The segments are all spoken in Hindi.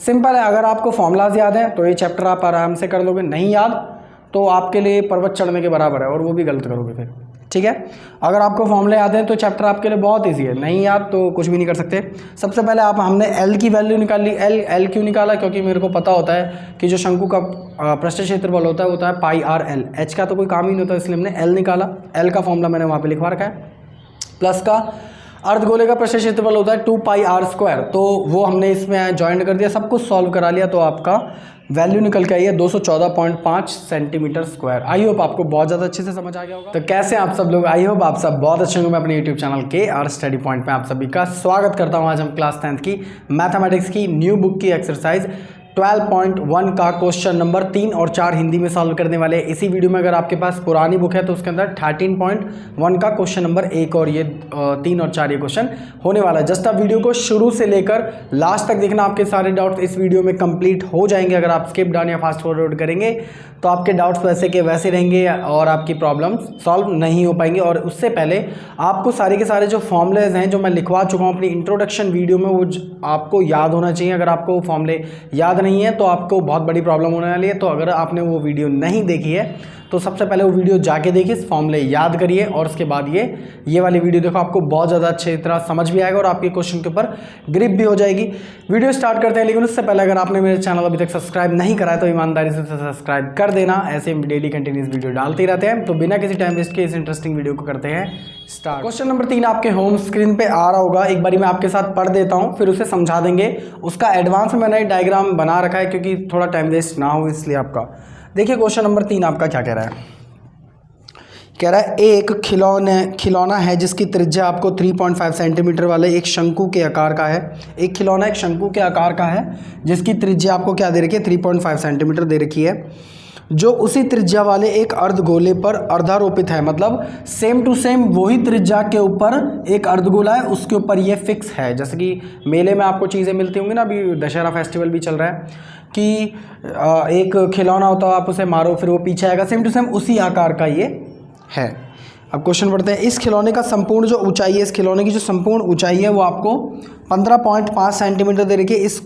सिंपल है, अगर आपको फॉर्मूलाज याद हैं तो ये चैप्टर आप आराम से कर लोगे, नहीं याद तो आपके लिए पर्वत चढ़ने के बराबर है और वो भी गलत करोगे फिर, ठीक है। अगर आपको फॉर्मूले याद हैं तो चैप्टर आपके लिए बहुत ईजी है, नहीं याद तो कुछ भी नहीं कर सकते। सबसे पहले हमने एल की वैल्यू निकाल ली। एल क्यों निकाला? क्योंकि मेरे को पता होता है कि जो शंकु का पृष्ठ क्षेत्रफल होता है पाई आर एल। एच का तो कोई काम ही नहीं होता, इसलिए हमने एल निकाला। एल का फॉर्मूला मैंने वहाँ पे लिखवा रखा है। प्लस का अर्धगोले का पृष्ठ क्षेत्रफल होता है 2 पाई आर स्क्वायर, तो वो हमने इसमें ज्वाइन कर दिया, सब कुछ सॉल्व करा लिया, तो आपका वैल्यू निकल के आई है 214.5 सेंटीमीटर स्क्वायर। आई होप आपको बहुत ज़्यादा अच्छे से समझ आ गया होगा। तो कैसे आप सब लोग? आई होप आप सब बहुत अच्छे होंगे। मैं अपने यूट्यूब चैनल के आर स्टडी पॉइंट में आप सभी का स्वागत करता हूँ। आज हम क्लास 10th की मैथमेटिक्स की न्यू बुक की एक्सरसाइज 12.1 का क्वेश्चन नंबर 3 और 4 हिंदी में सॉल्व करने वाले हैं इसी वीडियो में। अगर आपके पास पुरानी बुक है तो उसके अंदर 13.1 का क्वेश्चन नंबर 1 और ये 3 और 4 ये क्वेश्चन होने वाला है। जस्ट आप वीडियो को शुरू से लेकर लास्ट तक देखना, आपके सारे डाउट्स इस वीडियो में कंप्लीट हो जाएंगे। अगर आप स्किप डाउन या फास्ट फॉरवर्ड करेंगे तो आपके डाउट्स वैसे के वैसे रहेंगे और आपकी प्रॉब्लम्स सॉल्व नहीं हो पाएंगे। और उससे पहले आपको सारे के सारे जो फॉर्मूलेज हैं जो मैं लिखवा चुका हूँ अपनी इंट्रोडक्शन वीडियो में, वो आपको याद होना चाहिए। अगर आपको फॉर्मूले याद नहीं है तो आपको बहुत बड़ी प्रॉब्लम होने वाली है। तो अगर आपने वो वीडियो नहीं देखी है तो सबसे पहले वो वीडियो जाके देखिए, फॉर्मूले याद करिए और उसके बाद ये वाली वीडियो देखो, आपको बहुत ज़्यादा अच्छी तरह समझ भी आएगा और आपके क्वेश्चन के ऊपर ग्रिप भी हो जाएगी। वीडियो स्टार्ट करते हैं, लेकिन उससे पहले अगर आपने मेरे चैनल अभी तक सब्सक्राइब नहीं करा है तो ईमानदारी से सब्सक्राइब कर देना। ऐसे हम डेली कंटिन्यूस वीडियो डालते ही रहते हैं। तो बिना किसी टाइम वेस्ट के इस इंटरेस्टिंग वीडियो को करते हैं स्टार्ट। क्वेश्चन नंबर 3 आपके होम स्क्रीन पे आ रहा होगा, एक बारी मैं आपके साथ पढ़ देता हूँ फिर उसे समझा देंगे। उसका एडवांस में मैंने डायग्राम बना रखा है क्योंकि थोड़ा टाइम वेस्ट ना हो इसलिए। आपका देखिए क्वेश्चन नंबर 3 आपका क्या कह रहा है। कह रहा है एक खिलौना है जिसकी त्रिज्या आपको 3.5 सेंटीमीटर वाले एक शंकु के आकार का है। एक खिलौना एक शंकु के आकार का है जिसकी त्रिज्या आपको क्या दे रखी है, 3.5 सेंटीमीटर दे रखी है, जो उसी त्रिज्या वाले एक अर्धगोले पर अर्धारोपित है। मतलब सेम टू सेम वही त्रिज्या के ऊपर एक अर्धगोला है, उसके ऊपर ये फिक्स है। जैसे कि मेले में आपको चीज़ें मिलती होंगी ना, अभी दशहरा फेस्टिवल भी चल रहा है कि एक खिलौना होता है, आप उसे मारो फिर वो पीछे आएगा, सेम टू सेम उसी आकार का ये है। अब क्वेश्चन पढ़ते हैं। इस खिलौने का संपूर्ण जो ऊंचाई है, इस खिलौने की जो संपूर्ण ऊंचाई है वो आपको 15.5 सेंटीमीटर दे रखी है। इस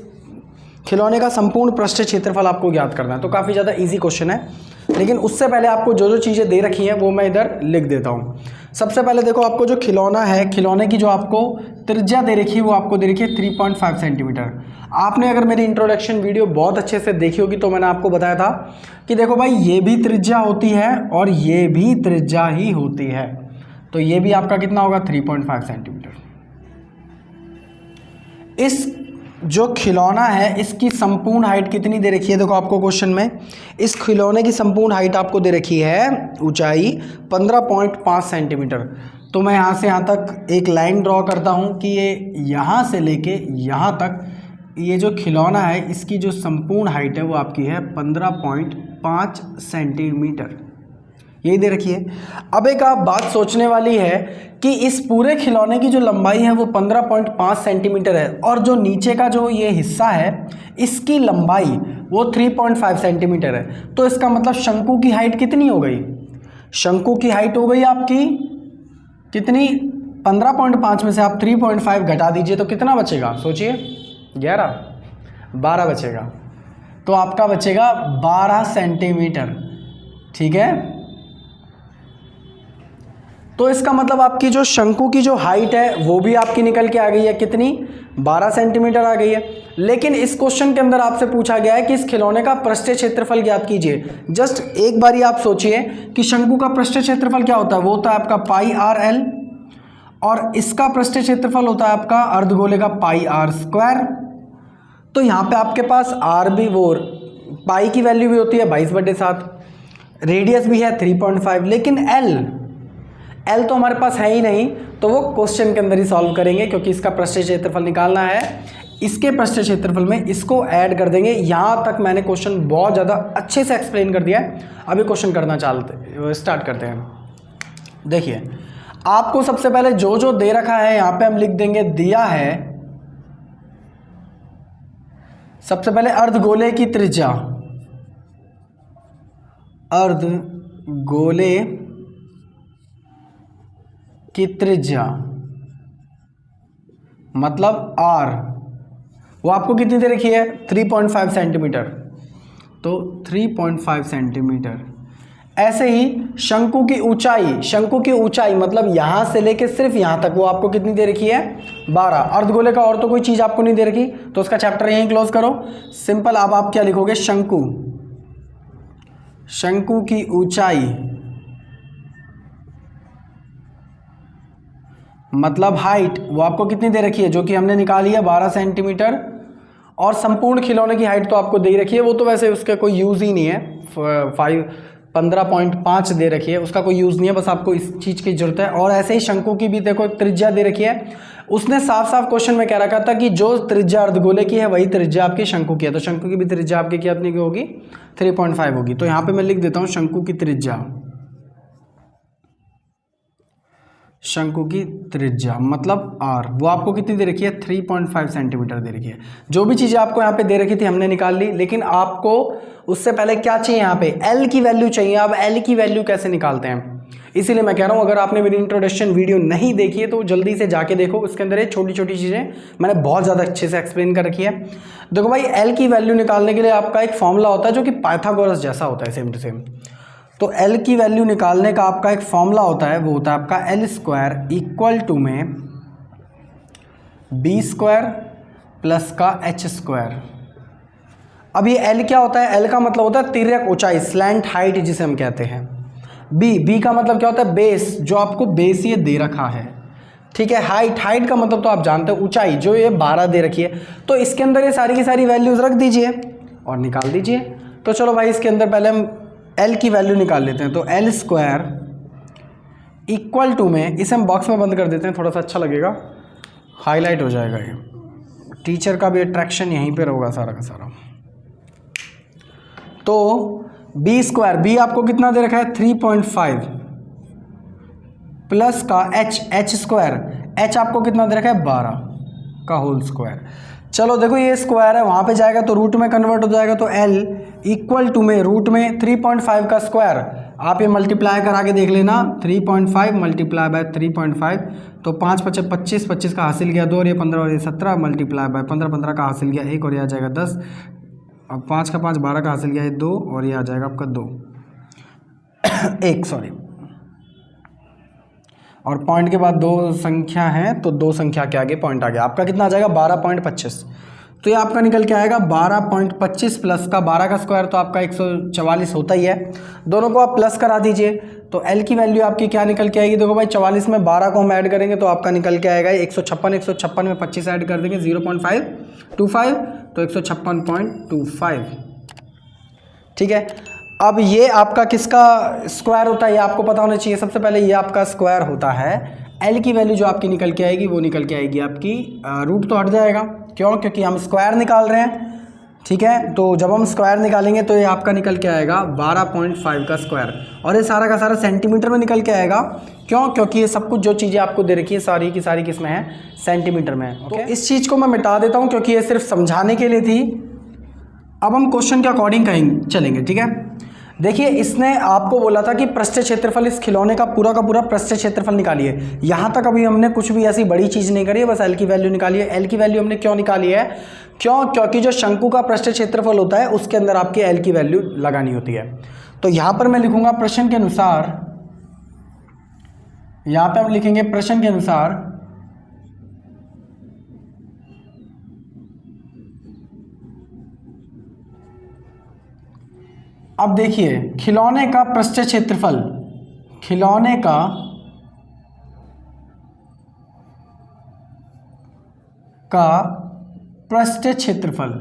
खिलौने का संपूर्ण पृष्ठ क्षेत्रफल आपको ज्ञात करना है। तो काफ़ी ज़्यादा इजी क्वेश्चन है, लेकिन उससे पहले आपको जो जो चीज़ें दे रखी हैं वो मैं इधर लिख देता हूँ। सबसे पहले देखो, आपको जो खिलौना है, खिलौने की जो आपको त्रिज्या दे रखी है वो आपको दे रखी है 3.5 सेंटीमीटर। आपने अगर मेरी इंट्रोडक्शन वीडियो बहुत अच्छे से देखी होगी तो मैंने आपको बताया था कि देखो भाई, ये भी त्रिज्या होती है और ये भी त्रिज्या ही होती है, तो ये भी आपका कितना होगा, 3.5 सेंटीमीटर। इस जो खिलौना है इसकी संपूर्ण हाइट कितनी दे रखी है, देखो आपको क्वेश्चन में इस खिलौने की संपूर्ण हाइट आपको दे रखी है, ऊंचाई 15.5 सेंटीमीटर। तो मैं यहाँ से यहाँ तक एक लाइन ड्रॉ करता हूँ कि ये यहाँ से लेके यहाँ तक ये जो खिलौना है इसकी जो संपूर्ण हाइट है वो आपकी है 15.5 सेंटीमीटर, यही दे रखी है। अब एक आप बात सोचने वाली है कि इस पूरे खिलौने की जो लंबाई है वो 15.5 सेंटीमीटर है और जो नीचे का जो ये हिस्सा है इसकी लंबाई वो 3.5 सेंटीमीटर है। तो इसका मतलब शंकु की हाइट कितनी हो गई? शंकु की हाइट हो गई आपकी कितनी? 15.5 में से आप 3.5 घटा दीजिए तो कितना बचेगा, सोचिए, 12 बचेगा। तो आपका बचेगा 12 सेंटीमीटर, ठीक है। तो इसका मतलब आपकी जो शंकु की जो हाइट है वो भी आपकी निकल के आ गई है, कितनी? 12 सेंटीमीटर आ गई है। लेकिन इस क्वेश्चन के अंदर आपसे पूछा गया है कि इस खिलौने का पृष्ठ क्षेत्रफल ज्ञात कीजिए। जस्ट एक बारी आप सोचिए कि शंकु का पृष्ठ क्षेत्रफल क्या होता है, वो होता है आपका पाई आर एल और इसका पृष्ठ क्षेत्रफल होता है आपका अर्धगोले का पाई आर स्क्वायर। तो यहाँ पे आपके पास आर भी, वो पाई की वैल्यू भी होती है 22/7, रेडियस भी है 3.5, लेकिन एल तो हमारे पास है ही नहीं, तो वो क्वेश्चन के अंदर ही सॉल्व करेंगे क्योंकि इसका पृष्ठ क्षेत्रफल निकालना है। इसके पृष्ठ क्षेत्रफल में इसको ऐड कर देंगे। यहाँ तक मैंने क्वेश्चन बहुत ज़्यादा अच्छे से एक्सप्लेन कर दिया है। अभी क्वेश्चन करना स्टार्ट करते हैं। देखिए, आपको सबसे पहले जो जो दे रखा है यहाँ पे हम लिख देंगे, दिया है सबसे पहले अर्धगोले की त्रिज्या, अर्धगोले की त्रिज्या मतलब आर, वो आपको कितनी दे रखी है 3.5 सेंटीमीटर, तो 3.5 सेंटीमीटर। ऐसे ही शंकु की ऊंचाई मतलब यहां से लेके सिर्फ यहां तक, वो आपको कितनी दे रखी है 12। अर्धगोले का और तो कोई चीज आपको नहीं दे रखी, तो उसका चैप्टर यहीं क्लोज करो। सिंपल। अब आप क्या लिखोगे, शंकु की ऊंचाई मतलब हाइट, वो आपको कितनी दे रखी है, जो कि हमने निकाली है 12 सेंटीमीटर। और संपूर्ण खिलौने की हाइट तो आपको दे रखी है, वो तो वैसे उसका कोई यूज ही नहीं है, 15.5 दे रखी है, उसका कोई यूज़ नहीं है, बस आपको इस चीज़ की जरूरत है। और ऐसे ही शंकु की भी देखो त्रिज्या दे रखी है, उसने साफ साफ क्वेश्चन में कह रखा था कि जो त्रिज्या अर्धगोले की है वही त्रिज्या आपकी शंकु की है, तो शंकु की भी त्रिज्या आपकी कितनी की होगी 3.5 होगी। तो यहाँ पे मैं लिख देता हूँ शंकु की त्रिज्या मतलब r, वो आपको कितनी दे रखी है 3.5 सेंटीमीटर दे रखी है। जो भी चीज़ें आपको यहाँ पे दे रखी थी हमने निकाल ली, लेकिन आपको उससे पहले क्या चाहिए, यहाँ पे l की वैल्यू चाहिए। अब l की वैल्यू कैसे निकालते हैं, इसीलिए मैं कह रहा हूँ अगर आपने मेरी इंट्रोडक्शन वीडियो नहीं देखी है तो जल्दी से जाके देखो, उसके अंदर ये छोटी छोटी चीज़ें मैंने बहुत ज़्यादा अच्छे से एक्सप्लेन कर रखी है। देखो भाई, l की वैल्यू निकालने के लिए आपका एक फॉर्मूला होता है जो कि पाइथागोरस जैसा होता है, सेम टू सेम। तो l की वैल्यू निकालने का आपका एक फॉर्मूला होता है, वो होता है आपका l स्क्वायर इक्वल टू में b स्क्वायर प्लस का h स्क्वायर। अब ये l क्या होता है, l का मतलब होता है तिर्यक ऊंचाई, स्लैंट हाइट जिसे हम कहते हैं। b का मतलब क्या होता है, बेस, जो आपको बेस ये दे रखा है, ठीक है। हाइट का मतलब तो आप जानते हो ऊंचाई, जो ये 12 दे रखी है। तो इसके अंदर ये सारी की सारी वैल्यूज रख दीजिए और निकाल दीजिए। तो चलो भाई, इसके अंदर पहले हम l की वैल्यू निकाल लेते हैं। तो l स्क्वायर इक्वल टू में, इसे हम बॉक्स में बंद कर देते हैं, थोड़ा सा अच्छा लगेगा, हाईलाइट हो जाएगा, ये टीचर का भी अट्रैक्शन यहीं पे होगा सारा का सारा। तो b स्क्वायर, b आपको कितना दे रखा है 3.5 प्लस का h स्क्वायर, h आपको कितना दे रखा है 12 का होल स्क्वायर। चलो देखो, ये स्क्वायर है, वहाँ पे जाएगा तो रूट में कन्वर्ट हो जाएगा, तो l इक्वल टू में रूट में 3.5 का स्क्वायर, आप ये मल्टीप्लाई करा के देख लेना, 3.5 मल्टीप्लाई बाय 3.5, तो 5 × 5 = 25, 25 का हासिल गया 2 और ये 15 और ये 17, मल्टीप्लाई बाय 15, 15 का हासिल गया 1 और ये आ जाएगा 10, अब 5 का 5 12 का हासिल गया 2 और ये आ जाएगा आपका 2 1 सॉरी, और पॉइंट के बाद 2 संख्या है तो 2 संख्या के आगे पॉइंट आ गया, आपका कितना आ जाएगा 12.25। तो ये आपका निकल के आएगा 12.25 प्लस का 12 का स्क्वायर, तो आपका 144 होता ही है। दोनों को आप प्लस करा दीजिए, तो l की वैल्यू आपकी क्या निकल के आएगी, देखो भाई 44 में 12 को हम ऐड करेंगे तो आपका निकल के आएगा 156, 156 में 25 ऐड कर देंगे 0.525, तो 156.25, ठीक है। अब ये आपका किसका स्क्वायर होता है, ये आपको पता होना चाहिए। सबसे पहले ये आपका स्क्वायर होता है, l की वैल्यू जो आपकी निकल के आएगी वो निकल के आएगी आपकी, रूट तो हट जाएगा, क्यों, क्योंकि हम स्क्वायर निकाल रहे हैं, ठीक है। तो जब हम स्क्वायर निकालेंगे तो ये आपका निकल के आएगा 12.5 का स्क्वायर, और ये सारा का सारा सेंटीमीटर में निकल के आएगा, क्यों, क्योंकि ये सब कुछ जो चीज़ें आपको दे रखी है सारी की सारी किस में है, सेंटीमीटर में है। तो इस चीज़ को मैं मिटा देता हूँ क्योंकि ये सिर्फ समझाने के लिए थी। अब हम क्वेश्चन के अकॉर्डिंग कहेंगे चलेंगे, ठीक है। देखिए, इसने आपको बोला था कि पृष्ठ क्षेत्रफल, इस खिलौने का पूरा पृष्ठ क्षेत्रफल निकालिए। यहाँ तक अभी हमने कुछ भी ऐसी बड़ी चीज़ नहीं करी है, बस l की वैल्यू निकाली है। l की वैल्यू हमने क्यों निकाली है, क्योंकि जो शंकु का पृष्ठ क्षेत्रफल होता है उसके अंदर आपकी l की वैल्यू लगानी होती है। तो यहाँ पर मैं लिखूंगा प्रश्न के अनुसार, यहाँ पे हम लिखेंगे प्रश्न के अनुसार अब देखिए, खिलौने का पृष्ठ क्षेत्रफल, खिलौने का पृष्ठ क्षेत्रफल,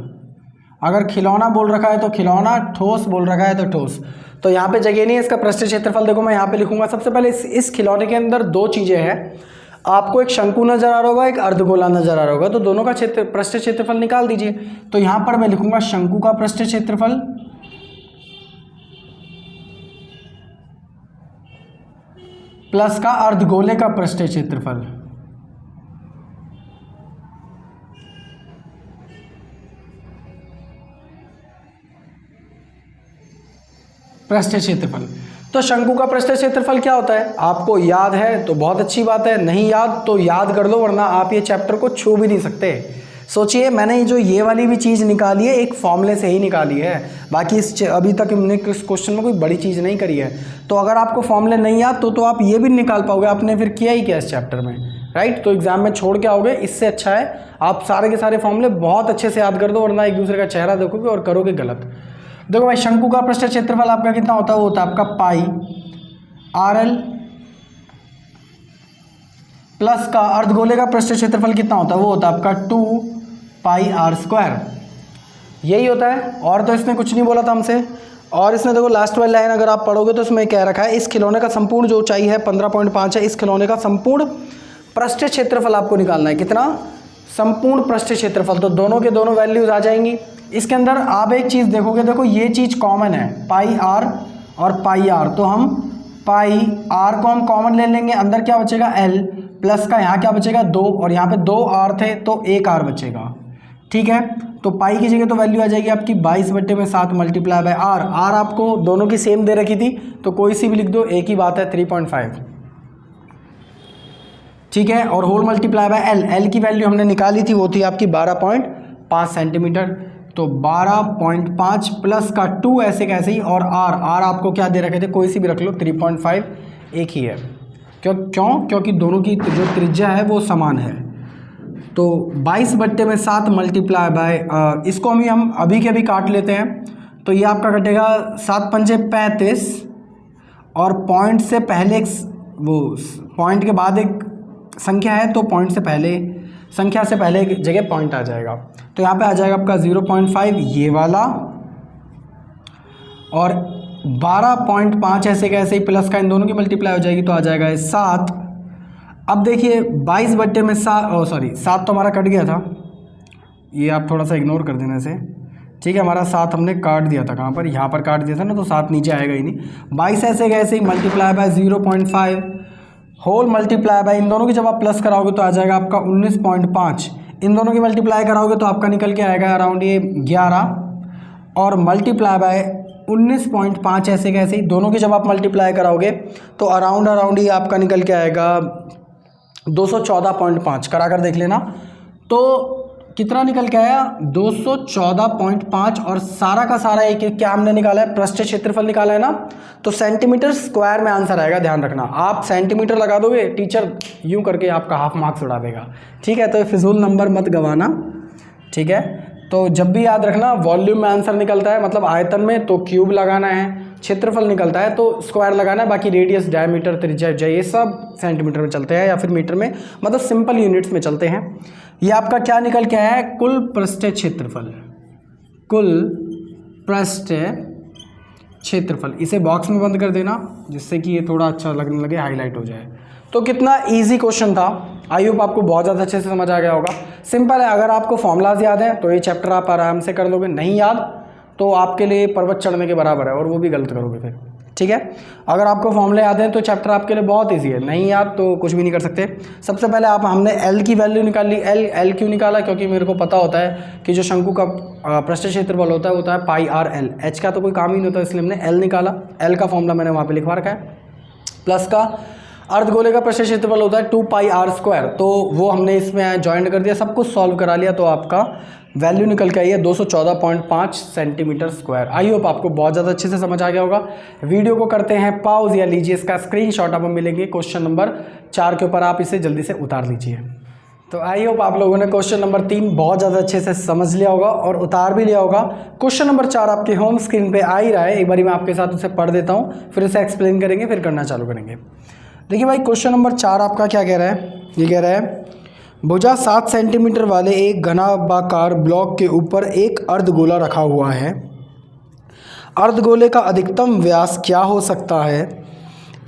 अगर खिलौना बोल रखा है तो खिलौना, ठोस बोल रखा है तो ठोस, तो यहाँ पे जगह नहीं है इसका पृष्ठ क्षेत्रफल। देखो मैं यहाँ पे लिखूंगा, सबसे पहले इस खिलौने के अंदर 2 चीज़ें हैं, आपको एक शंकु नजर आ रहा होगा, एक अर्धगोला नजर आ रहा होगा, तो दोनों का पृष्ठ क्षेत्रफल निकाल दीजिए। तो यहाँ पर मैं लिखूंगा शंकु का पृष्ठ क्षेत्रफल प्लस का अर्धगोले का पृष्ठ क्षेत्रफल, पृष्ठ क्षेत्रफल। तो शंकु का पृष्ठ क्षेत्रफल क्या होता है, आपको याद है तो बहुत अच्छी बात है, नहीं याद तो याद कर लो, वरना आप ये चैप्टर को छू भी नहीं सकते। सोचिए, मैंने जो ये वाली भी चीज़ निकाली है एक फॉर्मूले से ही निकाली है, बाकी अभी तक हमने इस क्वेश्चन में कोई बड़ी चीज़ नहीं करी है। तो अगर आपको फॉर्मूले नहीं याद तो आप ये भी निकाल पाओगे, आपने फिर किया ही क्या इस चैप्टर में, राइट। तो एग्जाम में छोड़ के आओगे, इससे अच्छा है आप सारे के सारे फॉर्मूले बहुत अच्छे से याद कर दो, वरना एक दूसरे का चेहरा देखोगे और करोगे गलत। देखो भाई, शंकु का पृष्ठ क्षेत्रफल आपका कितना होता है, वो होता है आपका पाई RL, प्लस का अर्धगोले का पृष्ठ क्षेत्रफल कितना होता है, वो होता है आपका 2 पाई R²। यही होता है, और तो इसने कुछ नहीं बोला था हमसे। और इसने देखो लास्ट वाली लाइन अगर आप पढ़ोगे तो इसमें कह रखा है, इस खिलौने का संपूर्ण जो ऊंचाई है 15.5 है, इस खिलौने का संपूर्ण पृष्ठ क्षेत्रफल आपको निकालना है। कितना? संपूर्ण पृष्ठ क्षेत्रफल। तो दोनों के दोनों वैल्यूज आ जाएंगी। इसके अंदर आप एक चीज़ देखोगे, देखो ये चीज़ कॉमन है, पाई R और पाई R, तो हम पाई R को हम कॉमन ले लेंगे, अंदर क्या बचेगा L, प्लस का यहाँ क्या बचेगा 2, और यहाँ पे 2 R थे तो 1 R बचेगा, ठीक है। तो पाई की जगह तो वैल्यू आ जाएगी आपकी 22/7 मल्टीप्लाई बाय R। R आपको दोनों की सेम दे रखी थी तो कोई सी भी लिख दो, एक ही बात है, 3.5, ठीक है। और whole multiply by L, L की वैल्यू हमने निकाली थी, वो थी आपकी 12.5 सेंटीमीटर। तो 12.5 प्लस का 2 ऐसे कैसे ही, और R आपको क्या दे रखे थे, कोई सी भी रख लो, 3.5 एक ही है। क्यों? क्योंकि दोनों की जो त्रिज्या है वो समान है। तो 22/7 मल्टीप्लाई बाय, इसको हम अभी के अभी काट लेते हैं। तो ये आपका कटेगा 7 पंजे 35, और पॉइंट से पहले वो पॉइंट के बाद एक संख्या है, तो पॉइंट से पहले संख्या से पहले एक जगह पॉइंट आ जाएगा। तो यहाँ पे आ जाएगा आपका 0.5 ये वाला, और 12.5 ऐसे कैसे ही, प्लस का इन दोनों की मल्टीप्लाई हो जाएगी तो आ जाएगा 7। अब देखिए 7 तो हमारा कट गया था, ये आप थोड़ा सा इग्नोर कर देना इसे, ठीक है। हमारा 7 हमने काट दिया था, कहाँ पर, यहाँ पर काट दिया था ना, तो 7 नीचे आएगा ही नहीं। 22 ऐसे कैसे ही multiply by 0.5 whole multiply by, इन दोनों की जब आप प्लस कराओगे तो आ जाएगा आपका 19.5, इन दोनों की मल्टीप्लाई कराओगे तो आपका निकल के आएगा अराउंड ये 11, और मल्टीप्लाई बाय 19.5 ऐसे कैसे ही, दोनों की जब आप मल्टीप्लाई कराओगे तो अराउंड ये आपका निकल के आएगा 214.5, करा कर देख लेना। तो कितना निकल के आया, 214.5, और सारा का सारा एक क्या हमने निकाला है, पृष्ठ क्षेत्रफल निकाला है ना, तो सेंटीमीटर स्क्वायर में आंसर आएगा, ध्यान रखना। आप सेंटीमीटर लगा दोगे, टीचर यूं करके आपका हाफ मार्क्स उड़ा देगा, ठीक है। तो फिजूल नंबर मत गवाना, ठीक है। तो जब भी याद रखना, वॉल्यूम में आंसर निकलता है, मतलब आयतन में, तो क्यूब लगाना है, क्षेत्रफल निकलता है तो स्क्वायर लगाना है, बाकी रेडियस, डायमीटर, त्रिज्या ये सब सेंटीमीटर में चलते हैं या फिर मीटर में, मतलब सिंपल यूनिट्स में चलते हैं। ये आपका क्या निकल के आया है, कुल पृष्ठ क्षेत्रफल, कुल पृष्ठ क्षेत्रफल। इसे बॉक्स में बंद कर देना जिससे कि ये थोड़ा अच्छा लगने लगे, हाईलाइट हो जाए। तो कितना इजी क्वेश्चन था, आई होप आपको बहुत ज़्यादा अच्छे से समझ आ गया होगा। सिंपल है, अगर आपको फॉर्मूलाज याद हैं तो ये चैप्टर आप आराम से कर लोगे, नहीं याद तो आपके लिए पर्वत चढ़ने के बराबर है, और वो भी गलत करोगे फिर, ठीक है। अगर आपको फॉर्मूले याद हैं तो चैप्टर आपके लिए बहुत इजी है, नहीं याद तो कुछ भी नहीं कर सकते। सबसे पहले हमने L की वैल्यू निकाल ली। L क्यों निकाला, क्योंकि मेरे को पता होता है कि जो शंकु का पृष्ठ क्षेत्रफल होता है पाई RL, H का तो कोई काम ही नहीं होता, इसलिए हमने L निकाला। L का फॉर्मूला मैंने वहाँ पर लिखवा रखा है। प्लस का अर्धगोले का पृष्ठ क्षेत्रफल होता है 2 पाई R², तो वो हमने इसमें ज्वाइन कर दिया, सब कुछ सॉल्व करा लिया, तो आपका वैल्यू निकल के आई है 214.5 सेंटीमीटर स्क्वायर। आई होप आपको बहुत ज़्यादा अच्छे से समझ आ गया होगा। वीडियो को करते हैं पॉज, या लीजिए इसका स्क्रीनशॉट, आपको मिलेंगे क्वेश्चन नंबर 4 के ऊपर, आप इसे जल्दी से उतार लीजिए। तो आई होप आप लोगों ने क्वेश्चन नंबर 3 बहुत ज़्यादा अच्छे से समझ लिया होगा और उतार भी लिया होगा। क्वेश्चन नंबर 4 आपके होम स्क्रीन पर आ ही रहा है, एक बार मैं आपके साथ उसे पढ़ देता हूँ, फिर उसे एक्सप्लेन करेंगे, फिर करना चालू करेंगे। देखिए भाई, क्वेश्चन नंबर 4 आपका क्या कह रहा है, ये कह रहा है भुजा 7 सेंटीमीटर वाले एक घनाभाकार ब्लॉक के ऊपर एक अर्धगोला रखा हुआ है। अर्धगोले का अधिकतम व्यास क्या हो सकता है,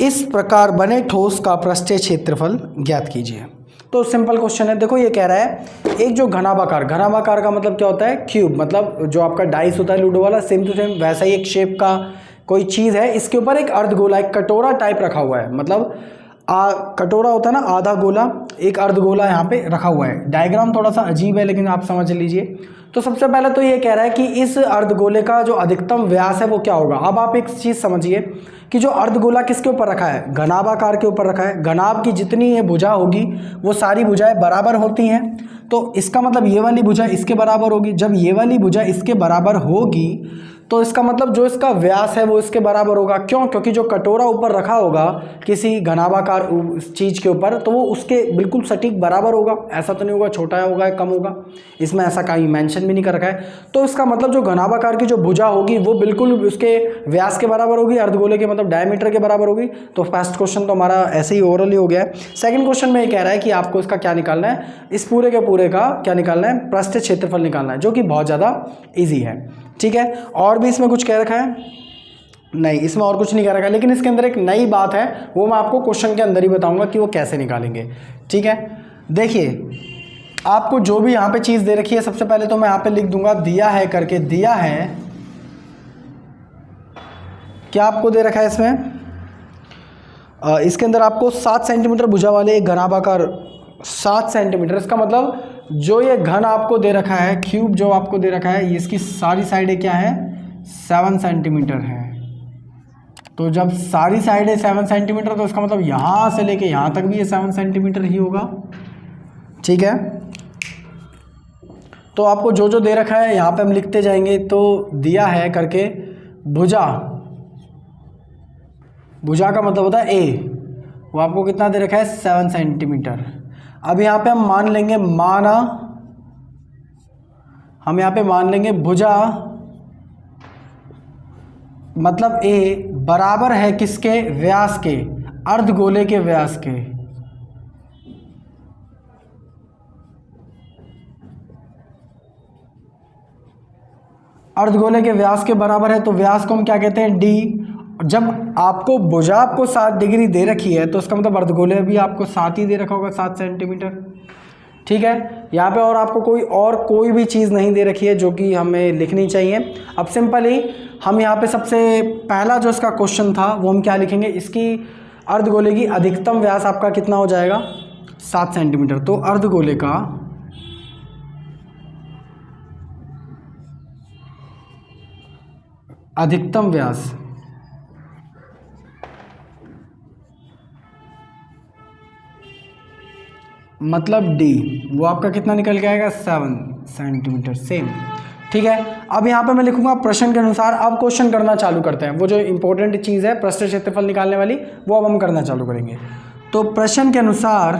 इस प्रकार बने ठोस का पृष्ठीय क्षेत्रफल ज्ञात कीजिए। तो सिंपल क्वेश्चन है। देखो ये कह रहा है एक जो घनाभाकार का मतलब क्या होता है, क्यूब, मतलब जो आपका डाइस होता है लूडो वाला, सेम टू सेम वैसा ही एक शेप का कोई चीज़ है, इसके ऊपर एक अर्धगोला, एक कटोरा टाइप रखा हुआ है, मतलब कटोरा होता है ना आधा गोला, एक अर्धगोला यहाँ पे रखा हुआ है। डायग्राम थोड़ा सा अजीब है लेकिन आप समझ लीजिए। तो सबसे पहले तो ये कह रहा है कि इस अर्धगोले का जो अधिकतम व्यास है वो क्या होगा। अब आप एक चीज़ समझिए कि जो अर्धगोला किसके ऊपर रखा है, घनाभाकार के ऊपर रखा है। घनाभ की जितनी ये भुजा होगी वो सारी भुजाएं बराबर होती हैं, तो इसका मतलब ये वाली भुजा इसके बराबर होगी। जब ये वाली भुजा इसके बराबर होगी तो इसका मतलब जो इसका व्यास है वो इसके बराबर होगा। क्यों? क्योंकि जो कटोरा ऊपर रखा होगा किसी घनाभाकार चीज़ के ऊपर तो वो उसके बिल्कुल सटीक बराबर होगा। ऐसा तो नहीं होगा छोटा होगा कम होगा, इसमें ऐसा कहीं मेंशन भी नहीं कर रखा है। तो इसका मतलब जो घनाभाकार की जो भुजा होगी वो बिल्कुल उसके व्यास के बराबर होगी, अर्धगोले के मतलब डायमीटर के बराबर होगी। तो फर्स्ट क्वेश्चन तो हमारा ऐसे ही ओवरऑल ही हो गया है। सेकंड क्वेश्चन में ये कह रहा है कि आपको इसका क्या निकालना है, इस पूरे के पूरे का क्या निकालना है, पृष्ठीय क्षेत्रफल निकालना है, जो कि बहुत ज़्यादा ईजी है। ठीक है, और भी इसमें कुछ कह रखा है? नहीं, इसमें और कुछ नहीं कह रखा है, लेकिन इसके अंदर एक नई बात है वो मैं आपको क्वेश्चन के अंदर ही बताऊंगा कि वो कैसे निकालेंगे। ठीक है, देखिए आपको जो भी यहाँ पे चीज़ दे रखी है, सबसे पहले तो मैं यहाँ पे लिख दूंगा दिया है करके। दिया है क्या आपको दे रखा है इसमें? इसके अंदर आपको 7 सेंटीमीटर भुजा वाले एक घनाभाकार 7 सेंटीमीटर, इसका मतलब जो ये घन आपको दे रखा है, क्यूब जो आपको दे रखा है, इसकी सारी साइडें क्या है 7 सेंटीमीटर है। तो जब सारी साइडें 7 सेंटीमीटर तो इसका मतलब यहाँ से लेके यहाँ तक भी ये 7 सेंटीमीटर ही होगा। ठीक है, तो आपको जो जो दे रखा है यहाँ पे हम लिखते जाएंगे। तो दिया है करके भुजा, भुजा का मतलब होता है ए, वो आपको कितना दे रखा है 7 सेंटीमीटर। अब यहाँ पे हम मान लेंगे, हम यहाँ पे मान लेंगे भुजा मतलब ए बराबर है किसके? व्यास के, अर्धगोले के व्यास के। अर्धगोले के व्यास के बराबर है, तो व्यास को हम क्या कहते हैं? डी। जब आपको भुजा आपको 7 डिग्री दे रखी है तो इसका मतलब अर्धगोले भी आपको 7 ही दे रखा होगा, 7 सेंटीमीटर। ठीक है, यहाँ पे और आपको कोई भी चीज़ नहीं दे रखी है जो कि हमें लिखनी चाहिए। अब सिंपली हम यहाँ पे सबसे पहला जो इसका क्वेश्चन था वो हम क्या लिखेंगे, इसकी अर्धगोले की अधिकतम व्यास आपका कितना हो जाएगा 7 सेंटीमीटर। तो अर्धगोले का अधिकतम व्यास मतलब डी, वो आपका कितना निकल के आएगा 7 सेंटीमीटर। सेम। ठीक है, अब यहाँ पे मैं लिखूंगा प्रश्न के अनुसार। अब क्वेश्चन करना चालू करते हैं, वो जो इंपॉर्टेंट चीज़ है पृष्ठीय क्षेत्रफल निकालने वाली वो अब हम करना चालू करेंगे। तो प्रश्न के अनुसार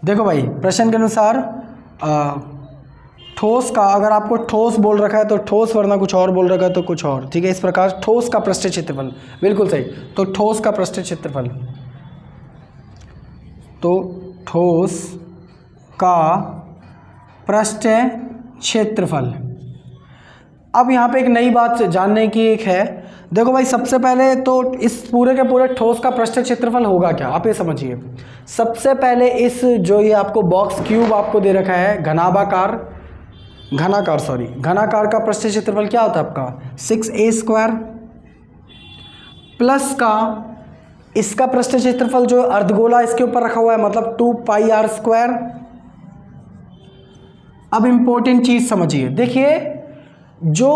देखो भाई, प्रश्न के अनुसार ठोस का, अगर आपको ठोस बोल रखा है तो ठोस, वरना कुछ और बोल रखा है तो कुछ और। ठीक है, इस प्रकार ठोस का पृष्ठीय क्षेत्रफल, बिल्कुल सही। तो ठोस का पृष्ठीय क्षेत्रफल, तो ठोस का पृष्ठीय क्षेत्रफल। अब यहाँ पे एक नई बात जानने की एक है। देखो भाई, सबसे पहले तो इस पूरे के पूरे ठोस का पृष्ठीय क्षेत्रफल होगा क्या, आप ये समझिए। सबसे पहले इस जो ये आपको बॉक्स क्यूब आपको दे रखा है, घनाकार का पृष्ठीय क्षेत्रफल क्या होता है आपका 6a² प्लस का इसका पृष्ठीय क्षेत्रफल जो अर्धगोला इसके ऊपर रखा हुआ है मतलब 2πr²। अब इंपॉर्टेंट चीज समझिए, देखिए जो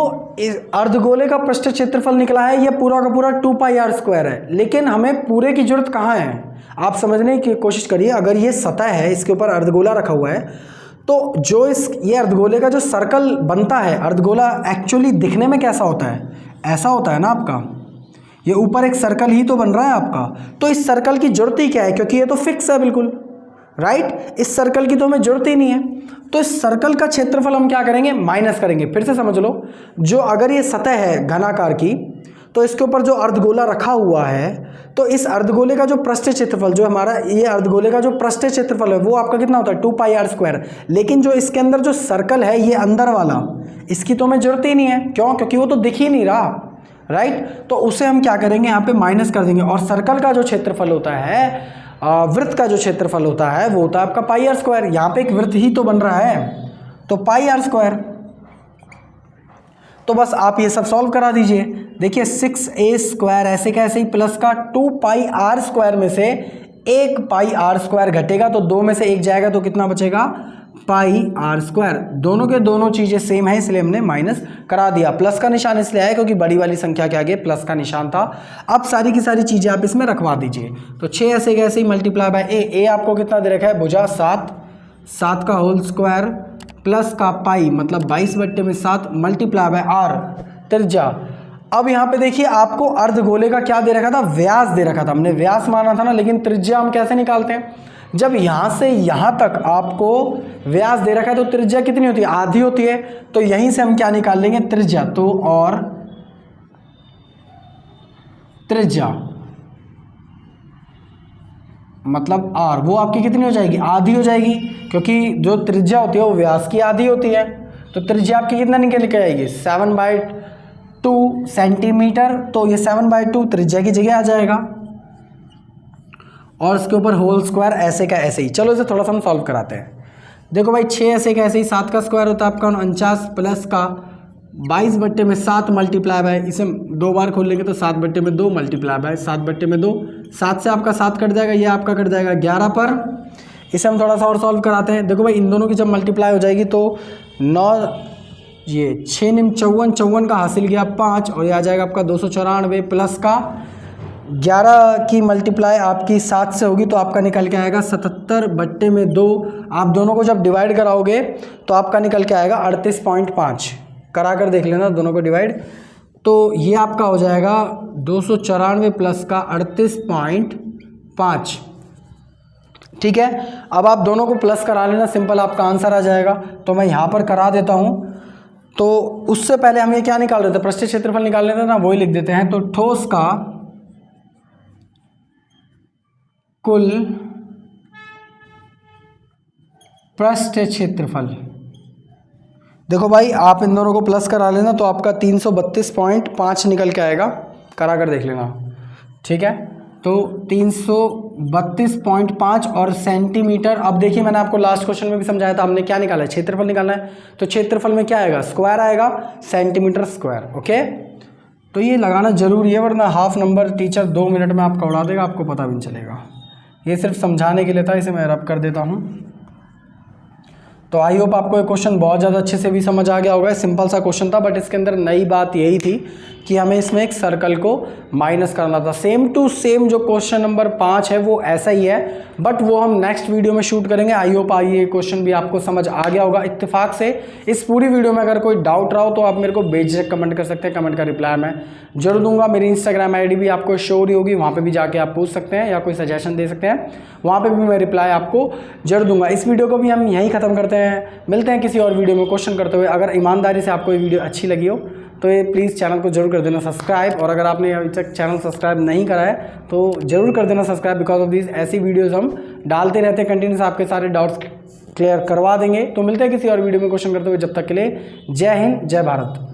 अर्धगोले का पृष्ठीय क्षेत्रफल निकला है ये पूरा का पूरा 2πr² है, लेकिन हमें पूरे की जरूरत कहाँ है, आप समझने की कोशिश करिए। अगर ये सतह है, इसके ऊपर अर्धगोला रखा हुआ है, तो जो ये अर्धगोले का जो सर्कल बनता है, अर्धगोला एक्चुअली दिखने में कैसा होता है, ऐसा होता है ना आपका, ये ऊपर एक सर्कल ही तो बन रहा है आपका। तो इस सर्कल की जरूरत ही क्या है, क्योंकि ये तो फिक्स है बिल्कुल, राइट। इस सर्कल की तो हमें जरूरत ही नहीं है। तो इस सर्कल का क्षेत्रफल हम क्या करेंगे, माइनस करेंगे। फिर से समझ लो, जो अगर ये सतह है घनाकार की, तो इसके ऊपर जो अर्धगोला रखा हुआ है, तो इस अर्धगोले का जो पृष्ठीय क्षेत्रफल, जो हमारा ये अर्धगोले का जो पृष्ठीय क्षेत्रफल है वो आपका कितना होता है 2πr²। लेकिन जो इसके अंदर जो सर्कल है ये अंदर वाला, इसकी तो हमें जरूरत ही नहीं है। क्यों? क्योंकि वो तो दिख ही नहीं रहा, राइट। तो उसे हम क्या करेंगे, यहाँ पे माइनस कर देंगे। और सर्कल का जो क्षेत्रफल होता है, वृत्त का जो क्षेत्रफल होता है वो होता है आपका πr²। यहाँ पे एक वृत्त ही तो बन रहा है, तो πr²। तो बस आप ये सब सॉल्व करा दीजिए। देखिए 6a² ऐसे कैसे ही प्लस का 2πr² में से 1πr² घटेगा, तो 2 में से 1 जाएगा तो कितना बचेगा पाई आर स्क्वायर। दोनों के दोनों चीज़ें सेम है इसलिए हमने माइनस करा दिया। प्लस का निशान इसलिए आया क्योंकि बड़ी वाली संख्या के आगे प्लस का निशान था। अब सारी की सारी चीज़ें आप इसमें रखवा दीजिए। तो 6 ऐसे कैसे ही मल्टीप्लाई बाय ए आपको कितना दे रखा है भुजा 7 का होल स्क्वायर प्लस का पाई मतलब 22/7 मल्टीप्लाई बाय आर त्रिज्या। अब यहाँ पे देखिए आपको अर्धगोले का क्या दे रखा था, व्यास दे रखा था। हमने व्यास माना था ना, लेकिन त्रिज्या हम कैसे निकालते हैं, जब यहाँ से यहाँ तक आपको व्यास दे रखा है तो त्रिज्या कितनी होती है, आधी होती है। तो यहीं से हम क्या निकाल लेंगे, त्रिज्या। तो और त्रिज्या मतलब आर वो आपकी कितनी हो जाएगी, आधी हो जाएगी, क्योंकि जो त्रिज्या होती है वो व्यास की आधी होती है। तो त्रिज्या आपकी कितना निकल के आएगी, 7/2 सेंटीमीटर। तो ये 7/2 त्रिज्या की जगह आ जाएगा और इसके ऊपर होल स्क्वायर ऐसे का ऐसे ही। चलो इसे थोड़ा सा हम सॉल्व कराते हैं। देखो भाई 6 ऐसे का ऐसे ही, 7 का स्क्वायर होता है आपका 49 प्लस का 22/7 मल्टीप्लाई बाय, इसे 2 बार खोल लेंगे तो 7/2 मल्टीप्लाई बाय 7/2। 7 से आपका 7 कट जाएगा, ये आपका कट जाएगा 11 पर। इसे हम थोड़ा सा और सॉल्व कराते हैं। देखो भाई इन दोनों की जब मल्टीप्लाई हो जाएगी तो 9 ये 6 निम 54 का हासिल किया 5 और ये आ जाएगा आपका 294 प्लस का 11 की मल्टीप्लाई आपकी 7 से होगी तो आपका निकल के आएगा 77/2। आप दोनों को जब डिवाइड कराओगे तो आपका निकल के आएगा 38.5। करा कर देख लेना दोनों को डिवाइड। तो ये आपका हो जाएगा 294 प्लस का 38.5। ठीक है, अब आप दोनों को प्लस करा लेना, सिंपल आपका आंसर आ जाएगा। तो मैं यहाँ पर करा देता हूँ। तो उससे पहले हम ये क्या निकाल रहे थे, पृष्ठीय क्षेत्रफल निकाल लेते हैं ना, वही लिख देते हैं। तो ठोस का कुल पृष्ठीय क्षेत्रफल, देखो भाई आप इन दोनों को प्लस करा लेना तो आपका 332.5 निकल के आएगा। करा कर देख लेना, ठीक है। तो 332.5 और सेंटीमीटर। अब देखिए मैंने आपको लास्ट क्वेश्चन में भी समझाया था, हमने क्या निकाला है, क्षेत्रफल निकालना है। तो क्षेत्रफल में क्या आएगा, स्क्वायर आएगा, सेंटीमीटर स्क्वायर। ओके, तो ये लगाना जरूरी है वरना हाफ नंबर टीचर 2 मिनट में आपका उड़ा देगा, आपको पता भी नहीं चलेगा। ये सिर्फ समझाने के लिए था, इसे मैं रब कर देता हूँ। तो आई होप आपको ये क्वेश्चन बहुत ज़्यादा अच्छे से भी समझ आ गया होगा। सिंपल सा क्वेश्चन था बट इसके अंदर नई बात यही थी कि हमें इसमें एक सर्कल को माइनस करना था। सेम टू सेम जो क्वेश्चन नंबर 5 है वो ऐसा ही है, बट वो हम नेक्स्ट वीडियो में शूट करेंगे। आई होप ये क्वेश्चन भी आपको समझ आ गया होगा। इत्तेफाक से इस पूरी वीडियो में अगर कोई डाउट रहा हो तो आप मेरे को बेझिझक कमेंट कर सकते हैं, कमेंट का रिप्लाई मैं जरूर दूंगा। मेरी इंस्टाग्राम ID भी आपको शो हो रही होगी, वहाँ पर भी जाके आप पूछ सकते हैं या कोई सजेशन दे सकते हैं, वहाँ पर भी मैं रिप्लाई आपको जरूर दूंगा। इस वीडियो को भी हम यहीं ख़त्म करते हैं, मिलते हैं किसी और वीडियो में क्वेश्चन करते हुए। अगर ईमानदारी से आपको ये वीडियो अच्छी लगी हो तो ये प्लीज़ चैनल को जरूर कर देना सब्सक्राइब, और अगर आपने अभी तक चैनल सब्सक्राइब नहीं करा है तो जरूर कर देना सब्सक्राइब। बिकॉज ऑफ दिस ऐसी वीडियोस हम डालते रहते हैं कंटिन्यूस, आपके सारे डाउट्स क्लियर करवा देंगे। तो मिलते हैं किसी और वीडियो में क्वेश्चन करते हुए, जब तक के लिए जय हिंद जय भारत।